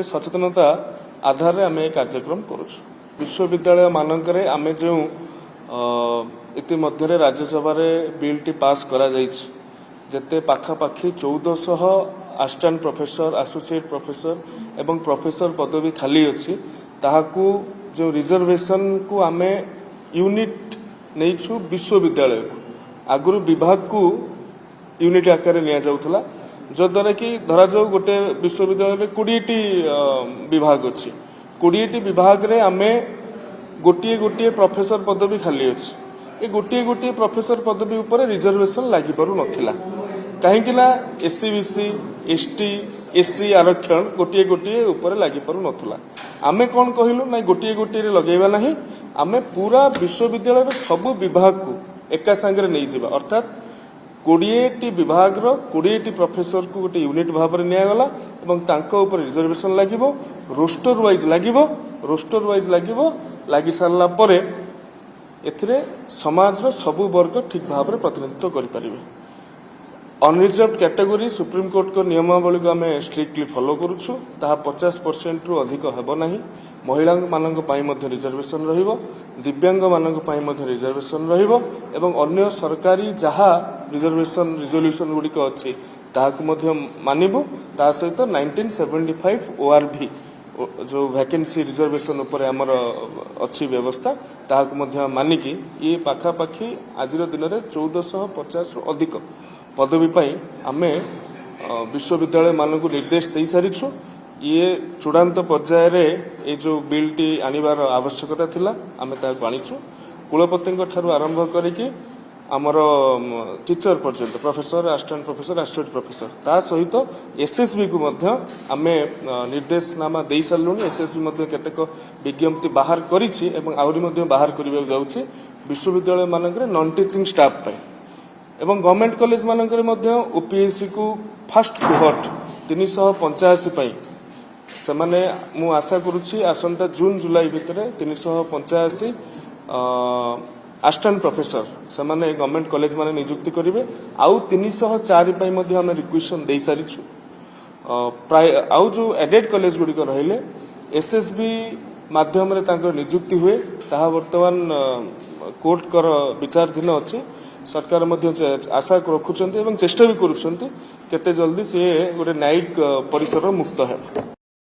सचेतनता आधार में आम कार्यक्रम करुँ विश्वविद्यालय मानकरे आमे जो इतिमध्य राज्यसभा बिलटी पास करा जेते पाखापाखि 1400 असिस्टेंट प्रोफेसर एसोसिएट प्रोफेसर एवं प्रोफेसर पदवी खाली अच्छी ताहाकू जो रिजर्वेशन को आमे यूनिट नहीं विश्वविद्यालय को आगुरी विभाग को यूनिट आकार नि जाउथला जद्वारा कि धरा जाऊ गोटे विश्वविद्यालय में 20टी विभाग अच्छी 20टी विभाग रे आमे गोटे गोटे प्रोफेसर पदवी खाली अच्छी ये गोटे गोटे प्रोफेसर पदवी उपर रिजर्वेशन लगी पारु नथिला कहीं एससी बीसी एसटी एससी आरक्षण गोटे गोटे उपर लगी पारु नथिला आमे कौन कहलु ना गोटे गोटे लगेगा नहीं आमे पूरा विश्वविद्यालय सबु विभाग को एका संगे नहीं जावा अर्थात 20टी विभाग 20टी प्रोफेसर को गोटे यूनिट भाव में निगला और रिजर्वेशन लगे रोस्टर वाइज लगी सारा पर एथिरे समाज सबु वर्ग ठीक भाव में प्रतिनिधित्व करें अनरिजर्व कैटेगोरी सुप्रीम कोर्ट को नियमावली को आम स्ट्रिक्टली फॉलो करुछु 50% रु अधिक हेब नहीं महिला मानक पाई मध्य रिजर्वेशन रहिबो दिव्यांग मानक पाई मध्य रिजर्वेशन रहिबो एवं अन्य सरकारी जहाँ रिजर्वेशन रिजोल्यूशन गुड़िक अच्छी ताहाकु मध्य मानिबो ता सहित 1975 ORV जो वैकेंसी रिजर्वेशन उपर आमर अच्छी व्यवस्था ताहाकु मध्य मानिकी ये पाखापाखि आज दिन में 1450 रु अधिक पदवी पाई आमे विश्वविद्यालय मानक निर्देश दे सारीछु ये चूड़ांत पर्यायर ये जो बिलटी आनिबार आवश्यकता थिला आमे ताकु आनिछु कुलपति ठारू आरंभ करिकि आमर टीचर पर्यंत professor assistant professor associate professor ता सहित एसएसबी को मध्य आमे निर्देशनामा दे सारूनी एसएसबी मध्य केतेक विज्ञप्ति बाहर करिछि एवं आउरी मध्य बाहर करिबा जाउछि विश्वविद्यालय मानकरे नॉन टीचिंग स्टाफ पाई एवं गवर्नमेंट कॉलेज मानकरे मध्य ओपीएससी को फर्स्ट कोहर्ट 385 पाई से माने मु आशा करुछि आसंता जून जुलाई भितर 385 असिस्टेंट प्रोफेसर से माने गवर्नमेंट कॉलेज माने नियुक्ति करिवे आउ 304 पाई मध्य हम रिक्वेशन दे सारिछु प्राय आउ जो एडेड कॉलेज गुडी को रहिले एसएसबी माध्यम रे तांकर नियुक्ति हुए ताहा वर्तमान कोर्ट कर विचाराधीन अछि सरकार मध्य आशा रखुंट चेष्टा भी करुँच केते जल्दी सी गोटे न्यायिक परिसर मुक्त है।